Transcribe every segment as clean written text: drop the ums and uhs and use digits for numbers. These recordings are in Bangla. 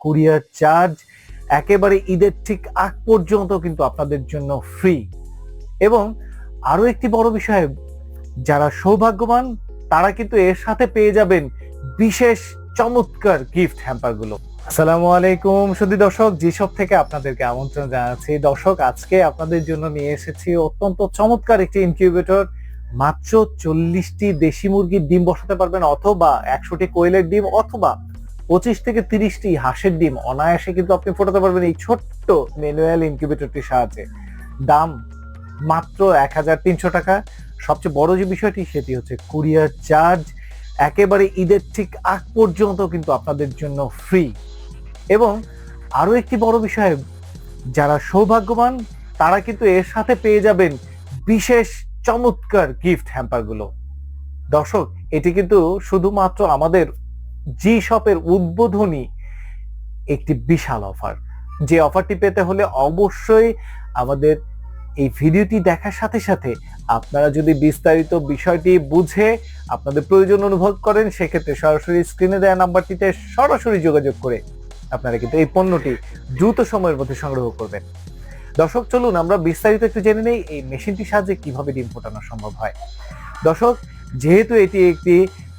কুরিয়ার চার্জ একেবারে ঈদের ঠিক আগ পর্যন্ত কিন্তু আপনাদের জন্য ফ্রি। এবং আরো একটি বড় বিষয়, যারা সৌভাগ্যবান তারা কিন্তু এর সাথে পেয়ে যাবেন বিশেষ চমৎকার গিফট হ্যাম্পার গুলো। আসসালামু আলাইকুম সুধী দর্শক, যেসব থেকে আপনাদেরকে আমন্ত্রণ জানাচ্ছি। দর্শক, আজকে আপনাদের জন্য নিয়ে এসেছি অত্যন্ত চমৎকার একটি ইনকিউবেটর। মাত্র 40টি দেশি মুরগির ডিম বসাতে পারবেন, অথবা 100টি কোয়েলের ডিম, অথবা 25 থেকে 30টি হাঁসের ডিম অনায়াসে কিন্তু আপনি ফোটাতে পারবেন এই ছোট্ট ম্যানুয়াল ইনকিউবেটরটির সাহায্যে। দাম মাত্র 1300 টাকা। সবচেয়ে বড় যে বিষয়টি সেটি হচ্ছে কুরিয়ার চার্জ একেবারে ঈদের ঠিক আগ পর্যন্ত কিন্তু আপনাদের জন্য ফ্রি। এবং আরো একটি বড় বিষয়, যারা সৌভাগ্যবান তারা কিন্তু এর সাথে পেয়ে যাবেন বিশেষ চমৎকার গিফট হ্যাম্পার গুলো। দর্শক, এটি কিন্তু শুধুমাত্র আমাদের জি শপের উদ্বোধনী একটি বিশাল অফার। যে অফারটি পেতে হলে অবশ্যই আমাদের এই ভিডিওটি দেখার সাথে সাথে আপনারা যদি বিস্তারিত বিষয়টি বুঝে আপনাদের প্রয়োজন অনুভব করেন, সেক্ষেত্রে সরাসরি স্ক্রিনে দেওয়া নাম্বারটিতে সরাসরি যোগাযোগ করে আপনারা কিন্তু এই পণ্যটি দ্রুত সময়ের মধ্যে সংগ্রহ করবেন। দর্শক, চলুন আমরা বিস্তারিত একটু জেনে নেই এই মেশিনটির সাহায্যে কিভাবে ডিম ফোটানো সম্ভব হয়। দর্শক, যেহেতু এটি একটি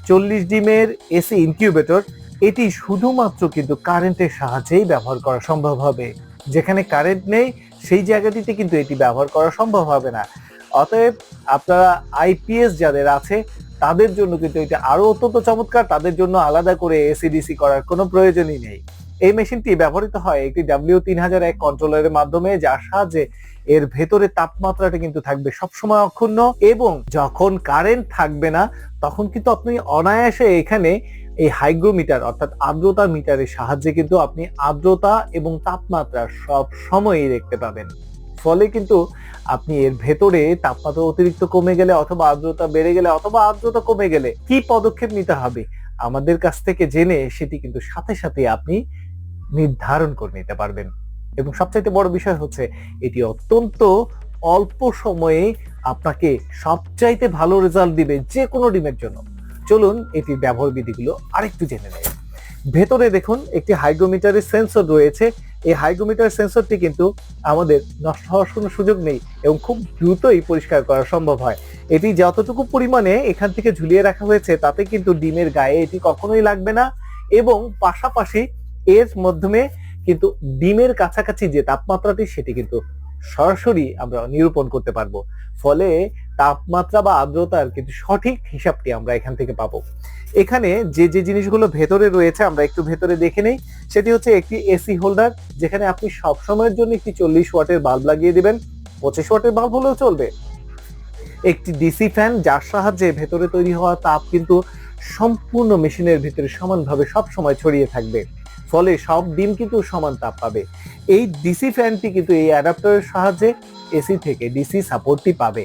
40 ডিমের এসি ইনকিউবেটর, এটি শুধুমাত্র কিন্তু কারেন্টের সাহায্যেই ব্যবহার করা সম্ভব হবে। যেখানে কারেন্ট নেই সেই জায়গাটিতে কিন্তু এটি ব্যবহার করা সম্ভব হবে না। অতএব আপনারা আইপিএস যাদের আছে তাদের জন্য কিন্তু এটা আরো অত্যন্ত চমৎকার। তাদের জন্য আলাদা করে এসিডিসি করার কোনো প্রয়োজনই নেই। এই মেশিনটি ব্যবহৃত হয় একটি W3001 কন্ট্রোলারের মাধ্যমে, যার সাহায্যে এর ভেতরে তাপমাত্রাটা কিন্তু থাকবে সবসময় অক্ষুণ্ণ। এবং যখন কারেন্ট থাকবে না তখন কিন্তু আপনি অনায়াসে এখানে এই হাইগ্রোমিটার অর্থাৎ আর্দ্রতা মিটারের সাহায্যে কিন্তু আপনি আর্দ্রতা এবং তাপমাত্রা সব সময়ই দেখতে পাবেন। ফলে কিন্তু আপনি এর ভেতরে তাপমাত্রা অতিরিক্ত কমে গেলে, অথবা আর্দ্রতা বেড়ে গেলে, অথবা আর্দ্রতা কমে গেলে কি পদক্ষেপ নিতে হবে আমাদের কাছ থেকে জেনে সেটি কিন্তু সাথে সাথে আপনি নির্ধারণ করে নিতে পারবেন। এবং সবচাইতে বড় বিষয় হচ্ছে এটি অত্যন্ত অল্প সময়ে আপনাকে সবচাইতে ভালো রেজাল্ট দিবে যে কোনো ডিমের জন্য। চলুন এটির ব্যবহার বিধিগুলো আরেকটু জেনে নেই। ভেতরে দেখুন একটি হাইগ্রোমিটারের সেন্সর রয়েছে। এই হাইগ্রোমিটার সেন্সরটি কিন্তু আমাদের নষ্ট হওয়ার কোনো সুযোগ নেই এবং খুব দ্রুতই পরিষ্কার করা সম্ভব হয়। এটি যতটুকু পরিমাণে এখান থেকে ঝুলিয়ে রাখা হয়েছে তাতে কিন্তু ডিমের গায়ে এটি কখনোই লাগবে না। এবং পাশাপাশি এর মাধ্যমে কিন্তু ডিমের কাছাকাছি যে তাপমাত্রাটি সেটি কিন্তু সরাসরি আমরা নিরূপণ করতে পারবো। ফলে তাপমাত্রা বা আর্দ্রতার কিন্তু সঠিক হিসাবটি আমরা এখান থেকে পাবো। এখানে যে যে জিনিসগুলো ভেতরে রয়েছে আমরা একটু ভেতরে দেখে নেই। সেটি হচ্ছে একটি এসি হোল্ডার, যেখানে আপনি সব সময়ের জন্য একটি 40 ওয়াটের বাল্ব লাগিয়ে দিবেন, 25 ওয়াটের বাল্ব হলেও চলবে। একটি ডিসি ফ্যান, যার সাহায্যে ভেতরে তৈরি হওয়া তাপ কিন্তু সম্পূর্ণ মেশিনের ভিতরে সমানভাবে সব সময় ছড়িয়ে থাকবে। ফলে সব ডিম কিন্তু সমান তাপ পাবে। এই ডিসি ফ্যানটি কিন্তু এই অ্যাডাপ্টারের সাহায্যে এসি থেকে ডিসি সাপোর্টটি পাবে।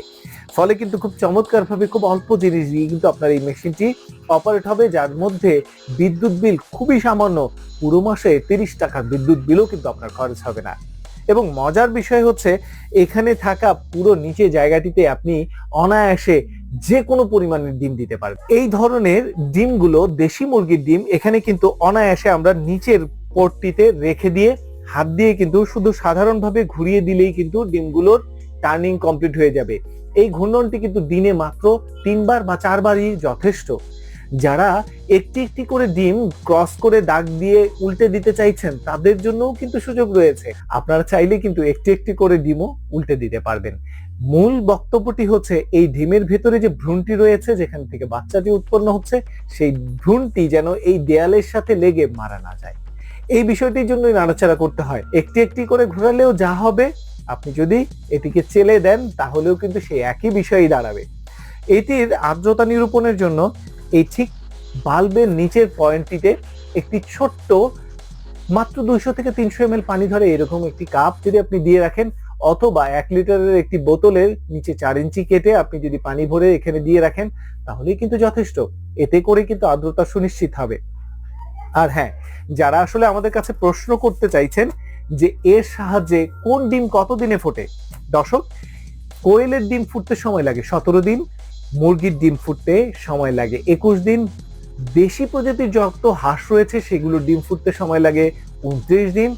ফলে কিন্তু খুব চমৎকার ভাবে খুব অল্প জিনিস দিয়ে কিন্তু আপনার এই মেশিনটি অপারেট হবে, যার মধ্যে বিদ্যুৎ বিল খুবই সামান্য। পুরো মাসে 30 টাকার বিদ্যুৎ বিলও কিন্তু আপনার খরচ হবে না। এবং মজার বিষয় হচ্ছে এখানে থাকা পুরো নিচে জায়গাটিতে আপনি অনায়াসে যে কোনো পরিমাণের ডিম দিতে পারবেন। এই ধরনের ডিমগুলো দেশি মুরগির ডিম। এখানে কিন্তু অনায়াসে আমরা নিচের পোর্টটিতে রেখে দিয়ে হাত দিয়ে কিন্তু শুধু সাধারণভাবে ঘুরিয়ে দিলেই কিন্তু ডিমগুলোর টার্নিং কমপ্লিট হয়ে যাবে। এই ঘূর্ণনটি কিন্তু দিনে মাত্র 3 বার বা 4 বারই যথেষ্ট। যারা একটি একটি করে ডিম ক্রস করে দাগ দিয়ে উল্টে দিতে চাইছেন তাদের জন্যও কিন্তু সুযোগ রয়েছে। আপনারা চাইলে কিন্তু একটি একটি করে ডিমও উল্টে দিতে পারবেন। মূল বক্তব্যটি হচ্ছে এই ডিমের ভেতরে যে ভ্রূণটি রয়েছে, যেখান থেকে বাচ্চাটি উৎপন্ন হচ্ছে, সেই ভ্রূণটি যেন এই দেয়ালের সাথে লেগে মারা না যায়। এই বিষয়টির জন্যই নাড়াচাড়া করতে হয়। একটি একটি করে ঘোরালেও যা হবে, আপনি যদি এটিকে চেলে দেন তাহলেও কিন্তু সেই একই বিষয়ই দাঁড়াবে। এটির আর্দ্রতা নিরূপণের জন্য এই ঠিক বাল্বের নিচের পয়েন্টটিতে একটি ছোট্ট মাত্র 200 থেকে 300 ml পানি ধরে এরকম একটি কাপ যদি আপনি দিয়ে রাখেন, অথবা 1 লিটারের একটি বোতলের নিচে 4 ইঞ্চি কেটে আপনি যদি পানি ভরে এখানে দিয়ে রাখেন তাহলেই কিন্তু যথেষ্ট। এতে করে কিন্তু আর্দ্রতা সুনিশ্চিত হবে। আর হ্যাঁ, যারা আসলে আমাদের কাছে প্রশ্ন করতে চাইছেন যে এর সাহায্যে কোন ডিম কতদিনে ফোটে, দর্শক, কোয়েলের ডিম ফুটতে সময় লাগে 17 দিন, মুরগির ডিম ফুটতে সময় লাগে 21 দিন, দেশি প্রজাতির যত হাঁস রয়েছে সেগুলোর ডিম ফুটতে সময় লাগে 29 দিন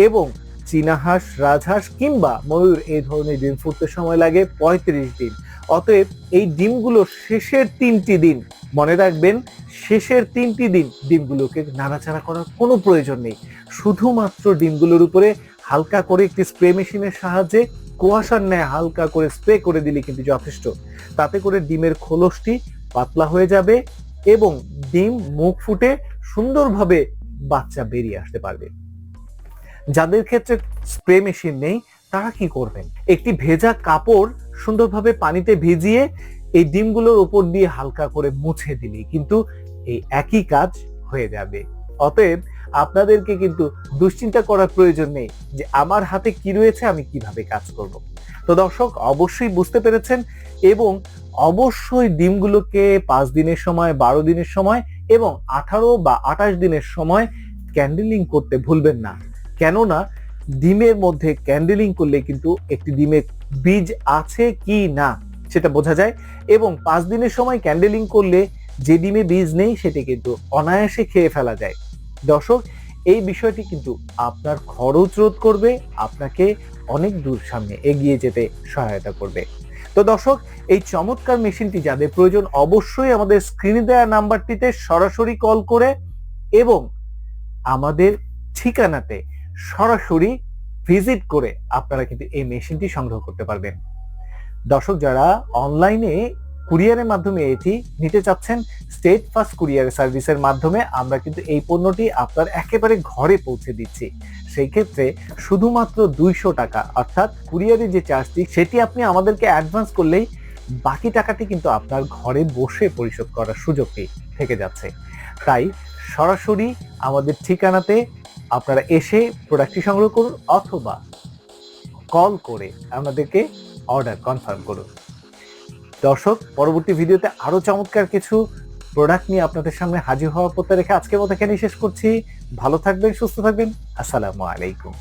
এবং চীনা হাঁস, রাজহাঁস কিংবা ময়ূর এই ধরনের ডিম ফুটতে সময় লাগে 35 দিন। অতএব এই ডিমগুলোর শেষের 3টি দিন মনে রাখবেন, শেষের 3টি দিন ডিমগুলোকে নাড়াচাড়া করার কোনো প্রয়োজন নেই। শুধুমাত্র ডিমগুলোর উপরে হালকা করে একটি স্প্রে মেশিনের সাহায্যে কুয়াশার ন্যায় হালকা করে স্প্রে করে দিলে কিন্তু যথেষ্ট। তাতে করে ডিমের খোলসটি পাতলা হয়ে যাবে এবং ডিম মুখ ফুটে সুন্দরভাবে বাচ্চা বেরিয়ে আসতে পারবে। যাদের ক্ষেত্রে স্প্রে মেশিন নেই তারা কি করবেন, একটি ভেজা কাপড় সুন্দরভাবে পানিতে ভিজিয়ে এই ডিমগুলোর উপর দিয়ে হালকা করে মুছে দিলেই কিন্তু এই একই কাজ হয়ে যাবে। অতএব আপনাদেরকে কিন্তু দুশ্চিন্তা করার প্রয়োজন নেই যে আমার হাতে কি রয়েছে, আমি কিভাবে কাজ করব। তো দর্শক অবশ্যই বুঝতে পেরেছেন এবং অবশ্যই ডিমগুলোকে 5 দিনের সময়, 12 দিনের সময় এবং 18 বা 28 দিনের সময় ক্যান্ডেলিং করতে ভুলবেন না। কেননা ডিমের মধ্যে ক্যান্ডেলিং করলে কিন্তু একটি ডিমে বীজ আছে কি না সেটা বোঝা যায় এবং 5 দিনের সময় ক্যান্ডেলিং করলে যে ডিমে বীজ নেই সেটি কিন্তু অনায়াসে খেয়ে ফেলা যায়। দর্শক এই বিষয়টি কিন্তু আপনার খরচ রোধ করবে, আপনাকে অনেক দূর সামনে এগিয়ে যেতে সহায়তা করবে। তো দর্শক এই চমৎকার মেশিনটি যাদের প্রয়োজন অবশ্যই আমাদের স্ক্রিনে দেওয়া নাম্বারটিতে সরাসরি কল করে এবং আমাদের ঠিকানাতে সরাসরি ভিজিট করে আপনারা কিন্তু এই মেশিনটি সংগ্রহ করতে পারবেন। দর্শক যারা অনলাইনে কুরিয়ারের মাধ্যমে এটি নিতে চাচ্ছেন, স্টেট ফাস্ট কুরিয়ার সার্ভিসের মাধ্যমে আমরা কিন্তু এই পণ্যটি আপনার একেবারে ঘরে পৌঁছে দিচ্ছি। সেই ক্ষেত্রে শুধুমাত্র 200 টাকা অর্থাৎ কুরিয়ারের যে চার্জটি সেটি আপনি আমাদেরকে অ্যাডভান্স করলেই বাকি টাকাটি কিন্তু আপনার ঘরে বসে পরিশোধ করার সুযোগটি থেকে যাচ্ছে। তাই সরাসরি আমাদের ঠিকানাতে আপনারা এসে প্রোডাক্টটি সংগ্রহ করুন অথবা কল করে আমাদেরকে অর্ডার কনফার্ম করুন। দর্শক পরবর্তী ভিডিওতে আরো চমৎকার কিছু প্রোডাক্ট নিয়ে আপনাদের সামনে হাজির হওয়ার প্রত্যয় রেখে আজকের মতো এখানেই শেষ করছি। ভালো থাকবেন, সুস্থ থাকবেন। আসসালামু আলাইকুম।